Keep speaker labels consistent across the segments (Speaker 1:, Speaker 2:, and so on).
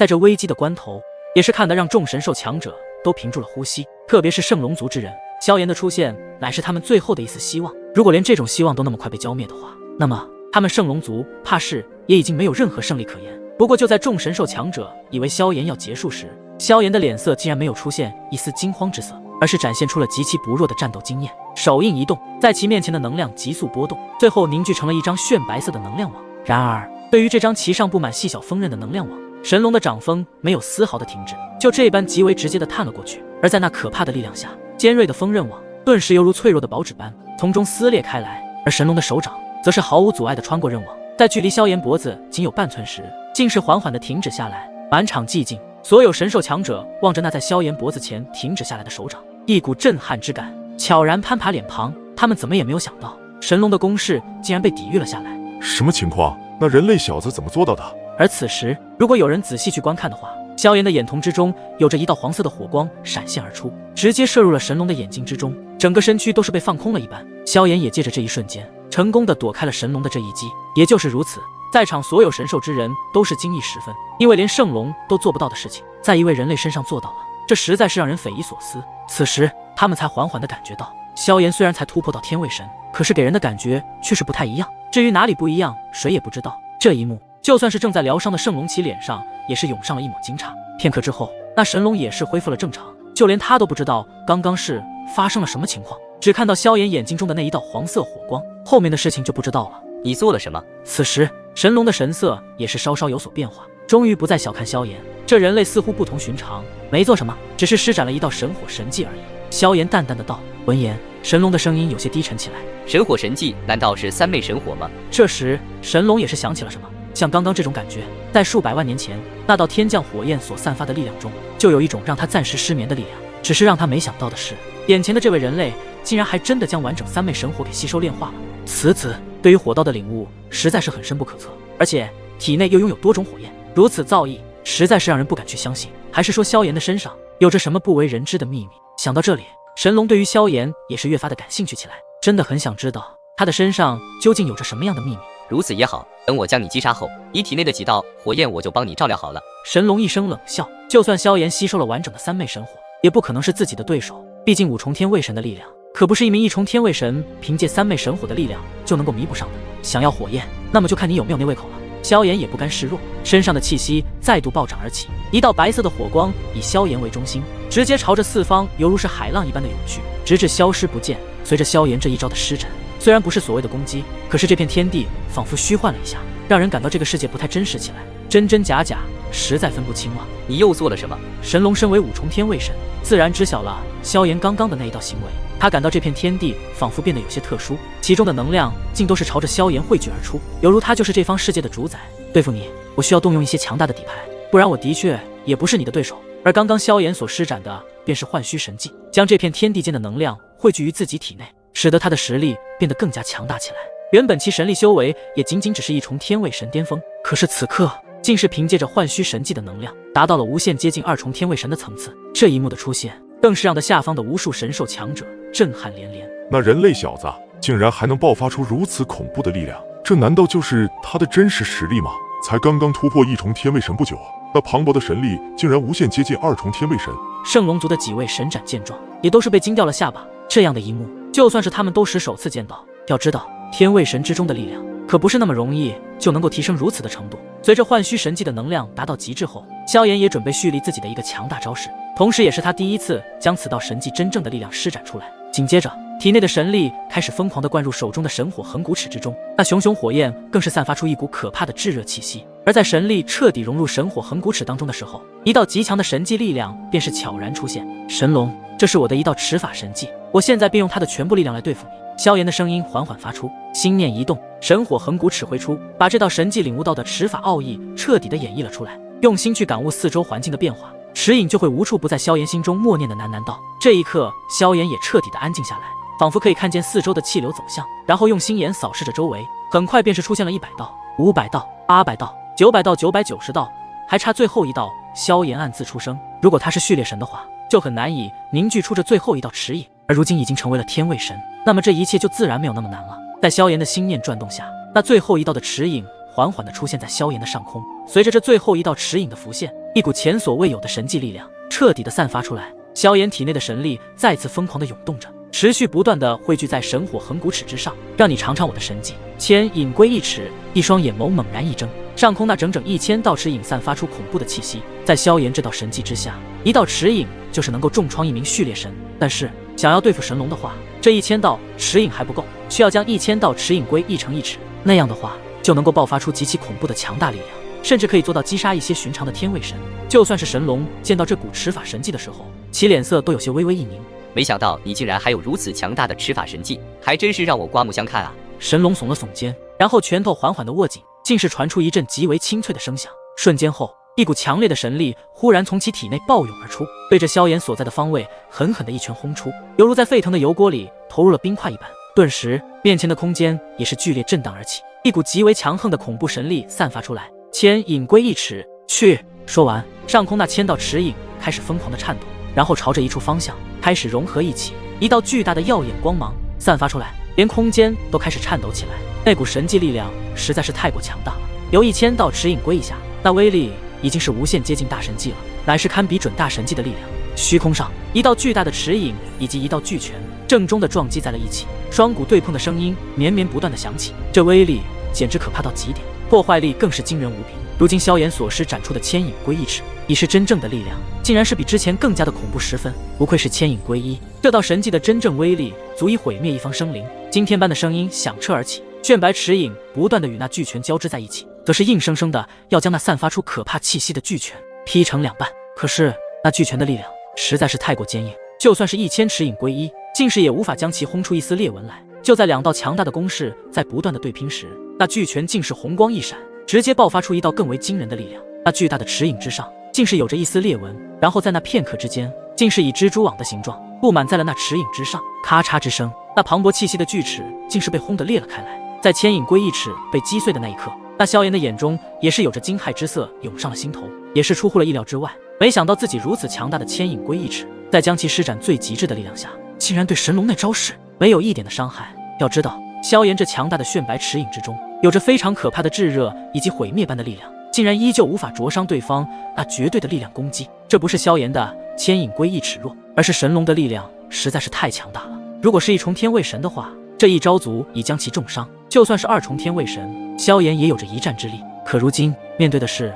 Speaker 1: 在这危机的关头，也是看得让众神兽强者都屏住了呼吸。特别是圣龙族之人，萧炎的出现乃是他们最后的一丝希望。如果连这种希望都那么快被浇灭的话，那么他们圣龙族怕是也已经没有任何胜利可言。不过就在众神兽强者以为萧炎要结束时，萧炎的脸色竟然没有出现一丝惊慌之色，而是展现出了极其不弱的战斗经验。手印一动，在其面前的能量急速波动，最后凝聚成了一张炫白色的能量网。然而对于这张其上布满细小锋刃的能量网，神龙的掌锋没有丝毫的停止，就这般极为直接的探了过去。而在那可怕的力量下，尖锐的锋刃网顿时犹如脆弱的薄纸般从中撕裂开来，而神龙的手掌则是毫无阻碍地穿过刃网，在距离萧炎脖子仅有半寸时，竟是缓缓地停止下来。满场寂静，所有神兽强者望着那在萧炎脖子前停止下来的手掌，一股震撼之感悄然攀爬脸庞。他们怎么也没有想到，神龙的攻势竟然被抵御了下来。
Speaker 2: 什么情况？那人类小子怎么做到的？
Speaker 1: 而此时，如果有人仔细去观看的话，萧炎的眼瞳之中有着一道黄色的火光闪现而出，直接射入了神龙的眼睛之中，整个身躯都是被放空了一般。萧炎也借着这一瞬间，成功的躲开了神龙的这一击。也就是如此，在场所有神兽之人都是惊异十分，因为连圣龙都做不到的事情，在一位人类身上做到了，这实在是让人匪夷所思。此时，他们才缓缓地感觉到，萧炎虽然才突破到天位神，可是给人的感觉却是不太一样。至于哪里不一样，谁也不知道。这一幕，就算是正在疗伤的圣龙，其脸上也是涌上了一抹惊诧。片刻之后，那神龙也是恢复了正常，就连他都不知道刚刚是发生了什么情况，只看到萧炎眼睛中的那一道黄色火光，后面的事情就不知道了。
Speaker 3: 你做了什么？
Speaker 1: 此时，神龙的神色也是稍稍有所变化，终于不再小看萧炎，这人类似乎不同寻常，没做什么，只是施展了一道神火神技而已。萧炎淡淡的道。闻言，神龙的声音有些低沉起来。
Speaker 3: 神火神技难道是三昧神火吗？
Speaker 1: 这时，神龙也是想起了什么，像刚刚这种感觉，在数百万年前那道天降火焰所散发的力量中，就有一种让他暂时失眠的力量。只是让他没想到的是，眼前的这位人类竟然还真的将完整三昧神火给吸收炼化了。此子对于火道的领悟实在是很深不可测，而且体内又拥有多种火焰，如此造诣实在是让人不敢去相信。还是说萧炎的身上有着什么不为人知的秘密？想到这里，神龙对于萧炎也是越发的感兴趣起来，真的很想知道他的身上究竟有着什么样的秘密。
Speaker 3: 如此也好，等我将你击杀后，你体内的几道火焰我就帮你照料好了。
Speaker 1: 神龙一声冷笑，就算萧炎吸收了完整的三昧神火，也不可能是自己的对手，毕竟五重天位神的力量可不是一名一重天位神凭借三昧神火的力量就能够弥补上的。想要火焰，那么就看你有没有那胃口了。萧炎也不甘示弱，身上的气息再度暴涨而起，一道白色的火光以萧炎为中心，直接朝着四方犹如是海浪一般的涌去，直至消失不见。随着萧炎这一招的施展，虽然不是所谓的攻击，可是这片天地仿佛虚幻了一下，让人感到这个世界不太真实起来，真真假假，实在分不清了。
Speaker 3: 你又做了什么？
Speaker 1: 神龙身为五重天位神，自然知晓了萧炎刚刚的那一道行为。他感到这片天地仿佛变得有些特殊，其中的能量竟都是朝着萧炎汇聚而出，犹如他就是这方世界的主宰。对付你，我需要动用一些强大的底牌，不然我的确也不是你的对手。而刚刚萧炎所施展的便是幻虚神技，将这片天地间的能量汇聚于自己体内，使得他的实力变得更加强大起来。原本其神力修为也仅仅只是一重天位神巅峰，可是此刻竟是凭借着幻虚神技的能量，达到了无限接近二重天位神的层次。这一幕的出现，更是让他下方的无数神兽强者震撼连连。
Speaker 2: 那人类小子竟然还能爆发出如此恐怖的力量，这难道就是他的真实实力吗？才刚刚突破一重天位神不久，那磅礴的神力竟然无限接近二重天位神。
Speaker 1: 圣龙族的几位神斩见状，也都是被惊掉了下巴。这样的一幕，就算是他们都是首次见到。要知道，天位神之中的力量可不是那么容易就能够提升如此的程度。随着幻虚神技的能量达到极致后，萧炎也准备蓄力自己的一个强大招式，同时也是他第一次将此道神技真正的力量施展出来。紧接着，体内的神力开始疯狂地灌入手中的神火横骨尺之中，那熊熊火焰更是散发出一股可怕的炙热气息。而在神力彻底融入神火横骨尺当中的时候，一道极强的神技力量便是悄然出现。神龙，这是我的一道持法神技，我现在便用它的全部力量来对付你。萧炎的声音缓缓发出，心念一动，神火横骨尺挥出，把这道神技领悟到的持法奥义彻底的演绎了出来。用心去感悟四周环境的变化，持影就会无处不在萧炎心中默念的喃喃道。这一刻，萧炎也彻底的安静下来，仿佛可以看见四周的气流走向，然后用心眼扫视着周围，很快便是出现了100道、500道、800道、900道、990道，还差最后一道。萧炎暗自出声，如果他是序列神的话，就很难以凝聚出这最后一道持影，而如今已经成为了天位神，那么这一切就自然没有那么难了。在萧炎的心念转动下，那最后一道的持影缓缓地出现在萧炎的上空。随着这最后一道持影的浮现，一股前所未有的神迹力量彻底的散发出来，萧炎体内的神力再次疯狂的涌动着，持续不断的汇聚在神火横骨尺之上，让你尝尝我的神迹。千影归一尺，一双眼眸猛然一睁，上空那整整1000道尺影散发出恐怖的气息。在萧炎这道神迹之下，一道尺影就是能够重创一名序列神。但是想要对付神龙的话，这1000道尺影还不够，需要将1000道尺影归一成一尺，那样的话就能够爆发出极其恐怖的强大力量，甚至可以做到击杀一些寻常的天位神。就算是神龙见到这股持法神迹的时候，其脸色都有些微微一凝。
Speaker 3: 没想到你竟然还有如此强大的持法神技，还真是让我刮目相看啊！
Speaker 1: 神龙耸了耸肩，然后拳头缓缓地握紧，竟是传出一阵极为清脆的声响。瞬间后，一股强烈的神力忽然从其体内暴涌而出，对着萧炎所在的方位狠狠的一拳轰出，犹如在沸腾的油锅里投入了冰块一般。顿时，面前的空间也是剧烈震荡而起，一股极为强横的恐怖神力散发出来。千影归一尺，去！说完，上空那1000道尺影开始疯狂的颤抖，然后朝着一处方向开始融合一起，一道巨大的耀眼光芒散发出来，连空间都开始颤抖起来。那股神迹力量实在是太过强大了，由1000道尺影归一下，那威力已经是无限接近大神迹了，乃是堪比准大神迹的力量。虚空上，一道巨大的尺影以及一道巨拳正中的撞击在了一起，双股对碰的声音绵绵不断的响起，这威力简直可怕到极点，破坏力更是惊人无比。如今萧炎所施展出的千影归一尺，已是真正的力量，竟然是比之前更加的恐怖十分。不愧是千影归一，这道神迹的真正威力足以毁灭一方生灵。惊天般的声音响彻而起，炫白尺影不断的与那巨拳交织在一起，则是硬生生的要将那散发出可怕气息的巨拳劈成两半。可是那巨拳的力量实在是太过坚硬，就算是1000尺影归一，竟是也无法将其轰出一丝裂纹来。就在两道强大的攻势在不断的对拼时，那巨拳竟是红光一闪，直接爆发出一道更为惊人的力量。那巨大的尺影之上竟是有着一丝裂纹，然后在那片刻之间，竟是以蜘蛛网的形状布满在了那尺影之上。咔嚓之声，那磅礴气息的巨齿竟是被轰得裂了开来。在千影归一尺被击碎的那一刻，那萧炎的眼中也是有着惊骇之色涌上了心头，也是出乎了意料之外。没想到自己如此强大的千影归一尺，在将其施展最极致的力量下，竟然对神龙那招式没有一点的伤害。要知道，萧炎这强大的炫白尺影之中，有着非常可怕的炙热以及毁灭般的力量，竟然依旧无法灼伤对方那绝对的力量攻击。这不是萧炎的千影归一尺弱，而是神龙的力量实在是太强大了。如果是一重天位神的话，这一招足以将其重伤；就算是2重天位神，萧炎也有着一战之力。可如今面对的是，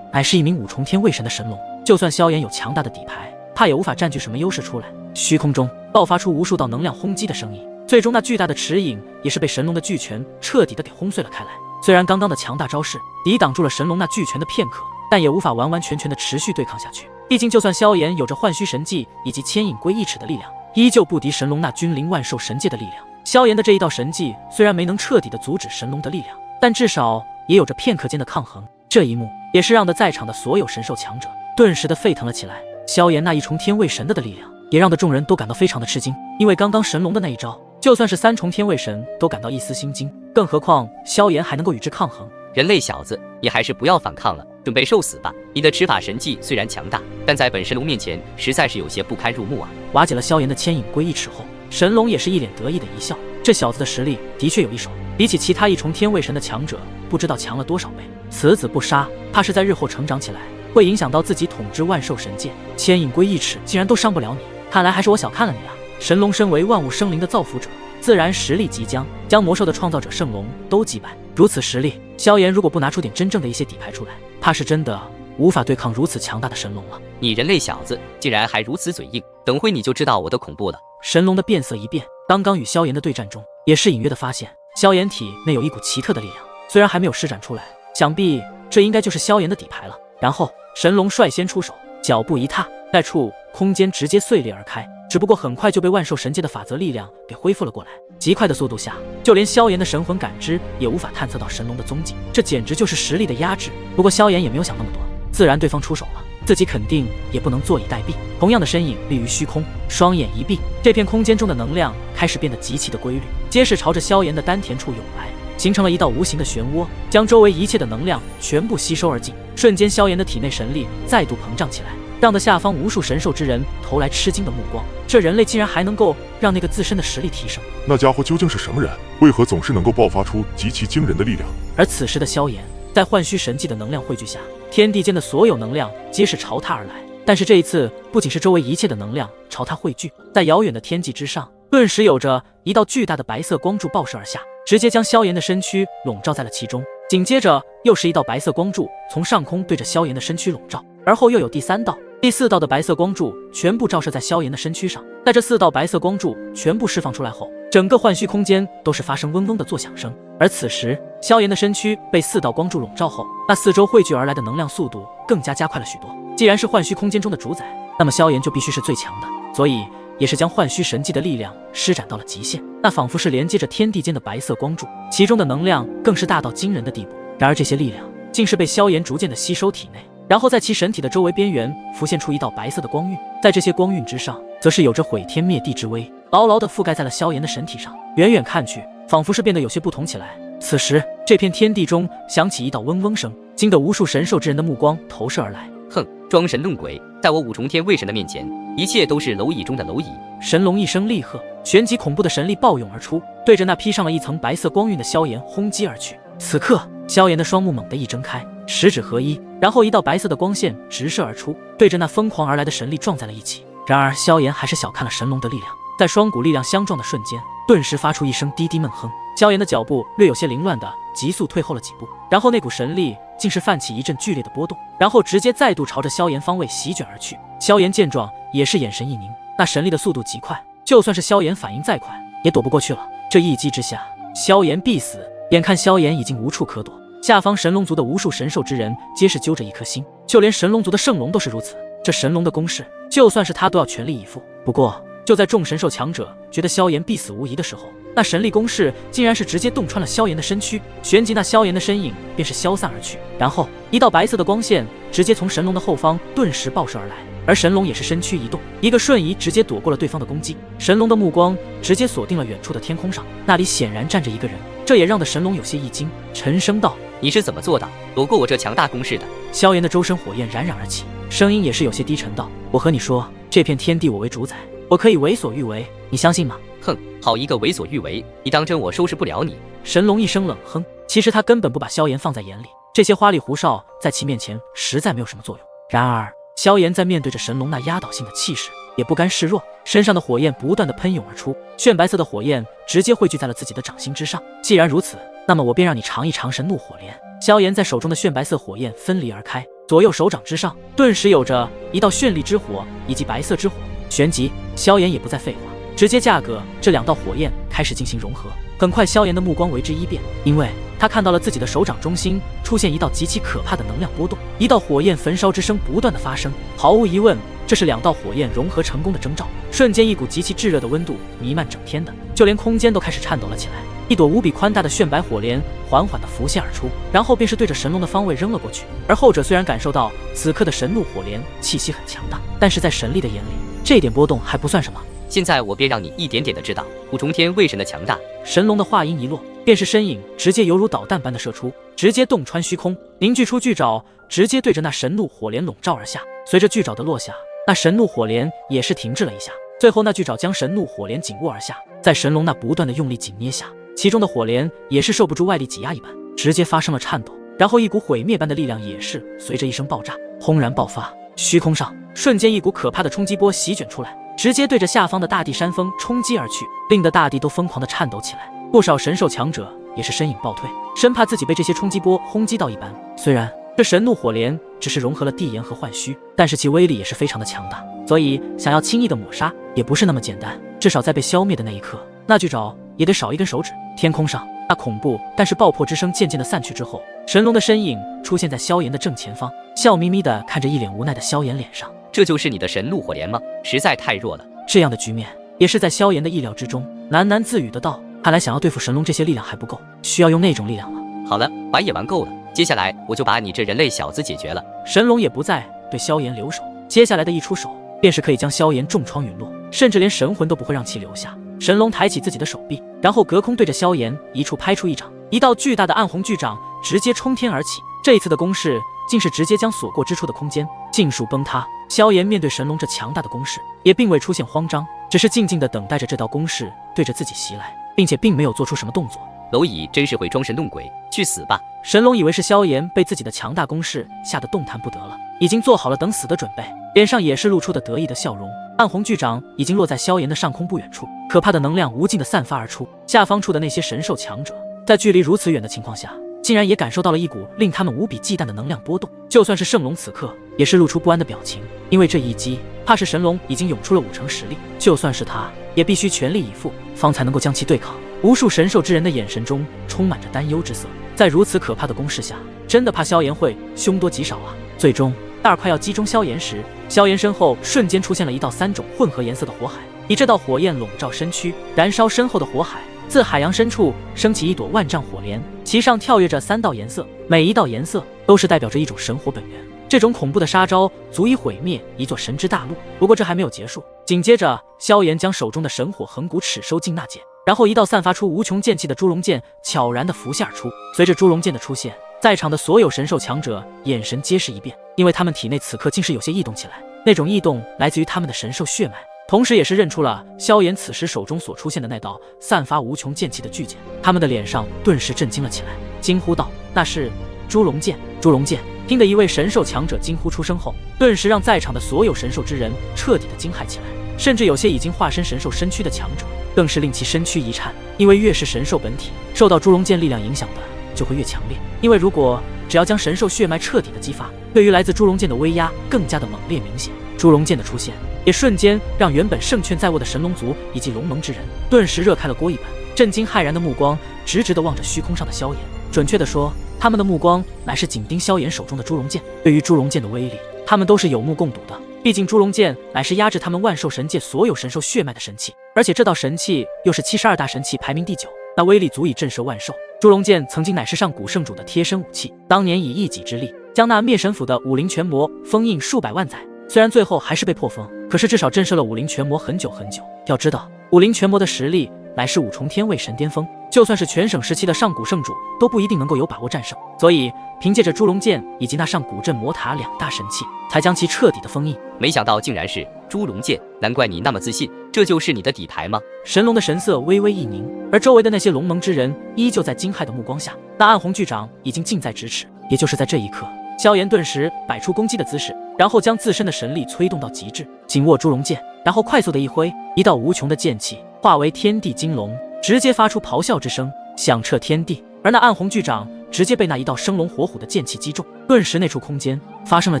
Speaker 1: 乃是一名5重天位神的神龙，就算萧炎有强大的底牌，怕也无法占据什么优势出来。虚空中爆发出无数道能量轰击的声音，最终那巨大的尺影也是被神龙的巨拳彻底的给轰碎了开来。虽然刚刚的强大招式抵挡住了神龙那巨拳的片刻，但也无法完完全全的持续对抗下去。毕竟就算萧炎有着幻虚神技以及千影归一尺的力量，依旧不敌神龙那君临万兽神界的力量。萧炎的这一道神技虽然没能彻底的阻止神龙的力量，但至少也有着片刻间的抗衡。这一幕也是让得在场的所有神兽强者顿时的沸腾了起来。萧炎那一重天位神的力量也让得众人都感到非常的吃惊，因为刚刚神龙的那一招，就算是3重天位神都感到一丝心惊，更何况萧炎还能够与之抗衡。
Speaker 3: 人类小子，你还是不要反抗了，准备受死吧！你的持法神技虽然强大，但在本神龙面前实在是有些不堪入目啊！
Speaker 1: 瓦解了萧炎的千影归一尺后，神龙也是一脸得意的一笑，这小子的实力的确有一手，比起其他1重天位神的强者，不知道强了多少倍。此子不杀，怕是在日后成长起来会影响到自己统治万兽神界。千影归一尺竟然都伤不了你，看来还是我小看了你啊！神龙身为万物生灵的造福者，自然实力极强，将魔兽的创造者圣龙都击败。如此实力，萧炎如果不拿出点真正的一些底牌出来，怕是真的无法对抗如此强大的神龙了。
Speaker 3: 你人类小子竟然还如此嘴硬，等会你就知道我的恐怖了。
Speaker 1: 神龙的变色一变，刚刚与萧炎的对战中，也是隐约的发现萧炎体内有一股奇特的力量，虽然还没有施展出来，想必这应该就是萧炎的底牌了。然后神龙率先出手，脚步一踏，那处空间直接碎裂而开，只不过很快就被万兽神界的法则力量给恢复了过来。极快的速度下，就连萧炎的神魂感知也无法探测到神龙的踪迹，这简直就是实力的压制。不过萧炎也没有想那么多，自然对方出手了，自己肯定也不能坐以待毙。同样的身影立于虚空，双眼一闭，这片空间中的能量开始变得极其的规律，皆是朝着萧炎的丹田处涌来，形成了一道无形的漩涡，将周围一切的能量全部吸收而尽。瞬间，萧炎的体内神力再度膨胀起来，让得下方无数神兽之人投来吃惊的目光。这人类竟然还能够让那个自身的实力提升，
Speaker 2: 那家伙究竟是什么人？为何总是能够爆发出极其惊人的力量？
Speaker 1: 而此时的萧炎在幻虚神技的能量汇聚下，天地间的所有能量皆是朝他而来。但是这一次，不仅是周围一切的能量朝他汇聚，在遥远的天际之上，顿时有着一道巨大的白色光柱爆射而下，直接将萧炎的身躯笼罩在了其中。紧接着，又是一道白色光柱从上空对着萧炎的身躯笼罩，而后又有第3道、第4道的白色光柱全部照射在萧炎的身躯上。在这4道白色光柱全部释放出来后，整个幻虚空间都是发生嗡嗡的作响声。而此时，萧炎的身躯被4道光柱笼罩后，那四周汇聚而来的能量速度更加加快了许多。既然是幻虚空间中的主宰，那么萧炎就必须是最强的，所以也是将幻虚神技的力量施展到了极限。那仿佛是连接着天地间的白色光柱，其中的能量更是大到惊人的地步。然而这些力量竟是被萧炎逐渐的吸收体内，然后在其神体的周围边缘浮现出一道白色的光晕，在这些光晕之上，则是有着毁天灭地之威，牢牢地覆盖在了萧炎的神体上。远远看去，仿佛是变得有些不同起来。此时，这片天地中响起一道嗡嗡声，惊得无数神兽之人的目光投射而来。
Speaker 3: 哼，装神弄鬼，在我五重天卫神的面前，一切都是蝼蚁中的蝼蚁。
Speaker 1: 神龙一声厉喝，旋即恐怖的神力暴涌而出，对着那披上了一层白色光晕的萧炎轰击而去。此刻，萧炎的双目猛地一睁开，十指合一，然后一道白色的光线直射而出，对着那疯狂而来的神力撞在了一起。然而萧炎还是小看了神龙的力量，在双股力量相撞的瞬间，顿时发出一声低低闷哼。萧炎的脚步略有些凌乱的急速退后了几步，然后那股神力竟是泛起一阵剧烈的波动，然后直接再度朝着萧炎方位席卷而去。萧炎见状也是眼神一凝，那神力的速度极快，就算是萧炎反应再快也躲不过去了。这一击之下，萧炎必死。眼看萧炎已经无处可躲，下方神龙族的无数神兽之人皆是揪着一颗心，就连神龙族的圣龙都是如此。这神龙的攻势，就算是他都要全力以赴。不过就在众神兽强者觉得萧炎必死无疑的时候，那神力攻势竟然是直接洞穿了萧炎的身躯，旋即那萧炎的身影便是消散而去。然后一道白色的光线直接从神龙的后方顿时爆射而来，而神龙也是身躯一动，一个瞬移直接躲过了对方的攻击。神龙的目光直接锁定了远处的天空上，那里显然站着一个人，这也让得神龙有些一惊，沉声道：“
Speaker 3: 你是怎么做到躲过我这强大攻势的？”
Speaker 1: 萧炎的周身火焰冉冉而起，声音也是有些低沉道：“我和你说，这片天地我为主宰，我可以为所欲为，你相信吗？”
Speaker 3: 哼，好一个为所欲为！你当真我收拾不了你？
Speaker 1: 神龙一声冷哼，其实他根本不把萧炎放在眼里，这些花里胡哨在其面前实在没有什么作用。然而萧炎在面对着神龙那压倒性的气势，也不甘示弱，身上的火焰不断的喷涌而出，炫白色的火焰直接汇聚在了自己的掌心之上。既然如此，那么我便让你尝一尝神怒火莲。萧炎在手中的炫白色火焰分离而开，左右手掌之上顿时有着一道绚丽之火以及白色之火，旋即萧炎也不再废话，直接架个这2道火焰开始进行融合。很快萧炎的目光为之一变，因为他看到了自己的手掌中心出现一道极其可怕的能量波动，一道火焰焚烧之声不断的发生。毫无疑问，这是2道火焰融合成功的征兆。瞬间一股极其炙热的温度弥漫整天的，就连空间都开始颤抖了起来。一朵无比宽大的炫白火莲缓缓地浮现而出，然后便是对着神龙的方位扔了过去。而后者虽然感受到此刻的神怒火莲气息很强大，但是在神力的眼里，这点波动还不算什么。
Speaker 3: 现在我便让你一点点的知道五重天卫神的强大。
Speaker 1: 神龙的话音一落，便是身影直接犹如导弹般的射出，直接洞穿虚空，凝聚出巨爪，直接对着那神怒火莲笼罩而下。随着巨爪的落下，那神怒火莲也是停滞了一下，最后那巨爪将神怒火莲紧握而下，在神龙那不断的用力紧捏下，其中的火莲也是受不住外力挤压一般，直接发生了颤抖。然后一股毁灭般的力量也是随着一声爆炸轰然爆发，虚空上瞬间一股可怕的冲击波席卷出来，直接对着下方的大地山峰冲击而去，令得大地都疯狂的颤抖起来。不少神兽强者也是身影暴退，生怕自己被这些冲击波轰击到一般。虽然这神怒火莲只是融合了地炎和幻虚，但是其威力也是非常的强大，所以想要轻易的抹杀也不是那么简单。至少在被消灭的那一刻，那巨爪也得少一根手指。天空上那恐怖但是爆破之声渐渐的散去之后，神龙的身影出现在萧炎的正前方，笑眯眯的看着一脸无奈的萧炎脸上。
Speaker 3: 这就是你的神怒火莲吗？实在太弱了。
Speaker 1: 这样的局面也是在萧炎的意料之中，喃喃自语的道：看来想要对付神龙这些力量还不够，需要用那种力量了。
Speaker 3: 好了，玩也玩够了，接下来我就把你这人类小子解决了。
Speaker 1: 神龙也不再对萧炎留手，接下来的一出手便是可以将萧炎重创陨落，甚至连神魂都不会让其留下。神龙抬起自己的手臂，然后隔空对着萧炎一处拍出一掌，一道巨大的暗红巨掌直接冲天而起。这一次的攻势竟是直接将所过之处的空间尽数崩塌。萧炎面对神龙这强大的攻势，也并未出现慌张，只是静静的等待着这道攻势对着自己袭来，并且并没有做出什么动作。
Speaker 3: 蝼蚁真是会装神弄鬼，去死吧！
Speaker 1: 神龙以为是萧炎被自己的强大攻势吓得动弹不得了，已经做好了等死的准备，脸上也是露出的得意的笑容。暗红巨掌已经落在萧炎的上空不远处，可怕的能量无尽的散发而出。下方处的那些神兽强者，在距离如此远的情况下，竟然也感受到了一股令他们无比忌惮的能量波动。就算是圣龙此刻也是露出不安的表情，因为这一击怕是神龙已经涌出了5成实力，就算是他也必须全力以赴，方才能够将其对抗。无数神兽之人的眼神中充满着担忧之色，在如此可怕的攻势下，真的怕萧炎会凶多吉少啊！最终大快要击中萧炎时，萧炎身后瞬间出现了一道3种混合颜色的火海，以这道火焰笼罩身躯，燃烧身后的火海。自海洋深处升起一朵万丈火莲，其上跳跃着3道颜色，每一道颜色都是代表着一种神火本源。这种恐怖的杀招足以毁灭一座神之大陆。不过这还没有结束，紧接着萧炎将手中的神火横骨齿收进纳戒，然后一道散发出无穷剑气的猪龙剑悄然地浮现而出。随着猪龙剑的出现，在场的所有神兽强者眼神皆是一变，因为他们体内此刻竟是有些异动起来，那种异动来自于他们的神兽血脉，同时也是认出了萧炎此时手中所出现的那道散发无穷剑气的巨剑。他们的脸上顿时震惊了起来，惊呼道：“那是猪龙剑！猪龙剑！”听得一位神兽强者惊呼出声后，顿时让在场的所有神兽之人彻底的惊骇起来，甚至有些已经化身神兽身躯的强者更是令其身躯一颤，因为越是神兽本体受到猪龙剑力量影响的就会越强烈，因为如果只要将神兽血脉彻底的激发，对于来自猪龙剑的威压更加的猛烈明显。猪龙剑的出现也瞬间让原本胜券在握的神龙族以及龙盟之人顿时热开了锅一般，震惊骇然的目光直直地望着虚空上的萧炎。准确地说，他们的目光乃是紧盯萧炎手中的猪龙剑。对于猪龙剑的威力，他们都是有目共睹的，毕竟猪龙剑乃是压制他们万兽神界所有神兽血脉的神器，而且这道神器又是72大神器排名第9，那威力足以震慑万兽。猪龙剑曾经乃是上古圣主的贴身武器，当年以一己之力将那灭神府的武灵全魔封印数百万载，虽然最后还是被破封，可是至少震慑了武灵全魔很久很久。要知道，武灵全魔的实力乃是5重天位神巅峰，就算是全省时期的上古圣主都不一定能够有把握战胜，所以凭借着猪龙剑以及那上古镇魔塔2大神器，才将其彻底的封印。
Speaker 3: 没想到竟然是猪龙剑，难怪你那么自信，这就是你的底牌吗？
Speaker 1: 神龙的神色微微一凝，而周围的那些龙盟之人依旧在惊骇的目光下，那暗红巨掌已经近在咫尺。也就是在这一刻，萧炎顿时摆出攻击的姿势，然后将自身的神力催动到极致，紧握猪龙剑，然后快速的一挥，一道无穷的剑气化为天地金龙，直接发出咆哮之声，响彻天地。而那暗红巨掌直接被那一道生龙活虎的剑气击中，顿时那处空间发生了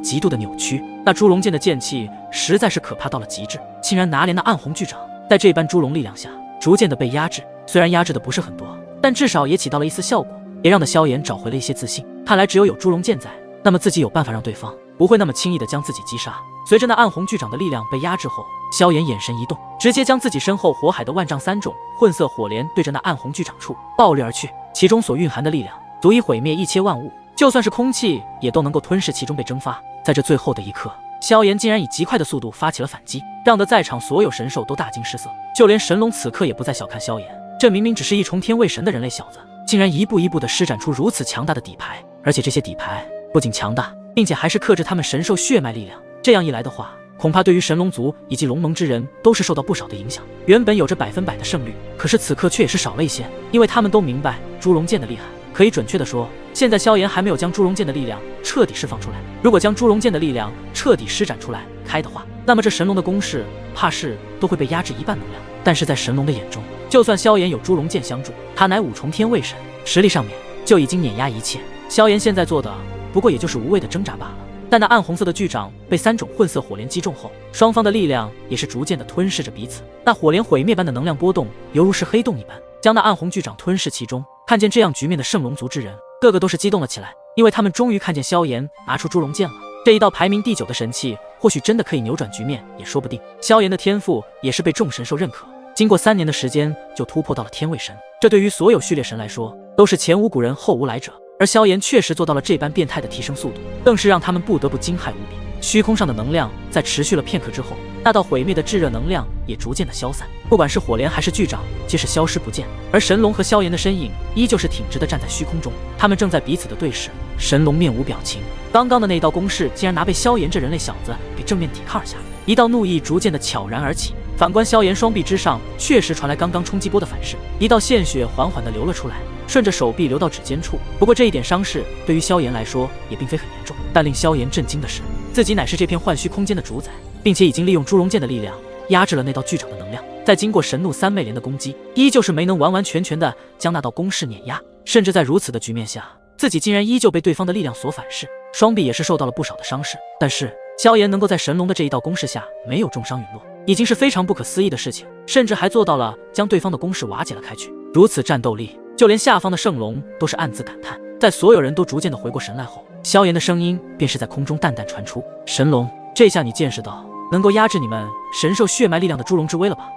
Speaker 1: 极度的扭曲。那猪龙剑的剑气实在是可怕到了极致，竟然拿连那暗红巨掌在这般猪龙力量下逐渐的被压制。虽然压制的不是很多，但至少也起到了一丝效果，也让的萧炎找回了一些自信。看来只有猪龙剑在，那么自己有办法让对方不会那么轻易的将自己击杀。随着那暗红巨掌的力量被压制后，萧炎眼神一动，直接将自己身后火海的万丈3种混色火莲对着那暗红巨掌处爆裂而去，其中所蕴含的力量足以毁灭一切万物，就算是空气也都能够吞噬其中被蒸发。在这最后的一刻，萧炎竟然以极快的速度发起了反击，让得在场所有神兽都大惊失色，就连神龙此刻也不再小看萧炎，这明明只是1重天位神的人类小子，竟然一步一步地施展出如此强大的底牌，而且这些底牌不仅强大，并且还是克制他们神兽血脉力量。这样一来的话，恐怕对于神龙族以及龙盟之人都是受到不少的影响。原本有着100%的胜率，可是此刻却也是少了一些，因为他们都明白猪龙剑的厉害。可以准确的说，现在萧炎还没有将猪龙剑的力量彻底释放出来。如果将猪龙剑的力量彻底施展出来开的话，那么这神龙的攻势怕是都会被压制1半能量。但是在神龙的眼中，就算萧炎有猪龙剑相助，他乃5重天位神，实力上面就已经碾压一切。萧炎现在做的不过也就是无谓的挣扎罢了。但那暗红色的巨掌被3种混色火莲击中后，双方的力量也是逐渐的吞噬着彼此。那火莲毁灭般的能量波动，犹如是黑洞一般，将那暗红巨掌吞噬其中。看见这样局面的圣龙族之人，个个都是激动了起来，因为他们终于看见萧炎拿出猪龙剑了。这一道排名第9的神器，或许真的可以扭转局面，也说不定。萧炎的天赋也是被众神兽认可，经过3年的时间就突破到了天位神，这对于所有序列神来说，都是前无古人后无来者。而萧炎确实做到了这般变态的提升速度，更是让他们不得不惊骇无比。虚空上的能量在持续了片刻之后，那道毁灭的炙热能量也逐渐的消散，不管是火莲还是巨掌，皆是消失不见。而神龙和萧炎的身影依旧是挺直的站在虚空中，他们正在彼此的对视。神龙面无表情，刚刚的那道攻势竟然拿被萧炎这人类小子给正面抵抗而下，一道怒意逐渐的悄然而起。反观萧炎双臂之上，确实传来刚刚冲击波的反噬，一道鲜血缓缓的流了出来。顺着手臂流到指尖处。不过这一点伤势对于萧炎来说也并非很严重，但令萧炎震惊的是，自己乃是这片幻虚空间的主宰，并且已经利用朱融剑的力量压制了那道巨掌的能量，在经过神怒三昧莲的攻击，依旧是没能完完全全的将那道攻势碾压，甚至在如此的局面下，自己竟然依旧被对方的力量所反噬，双臂也是受到了不少的伤势。但是萧炎能够在神龙的这一道攻势下没有重伤陨落，已经是非常不可思议的事情，甚至还做到了将对方的攻势瓦解了开去。如此战斗力，就连下方的圣龙都是暗自感叹。在所有人都逐渐的回过神来后，萧炎的声音便是在空中淡淡传出：神龙，这下你见识到能够压制你们神兽血脉力量的朱融之威了吧？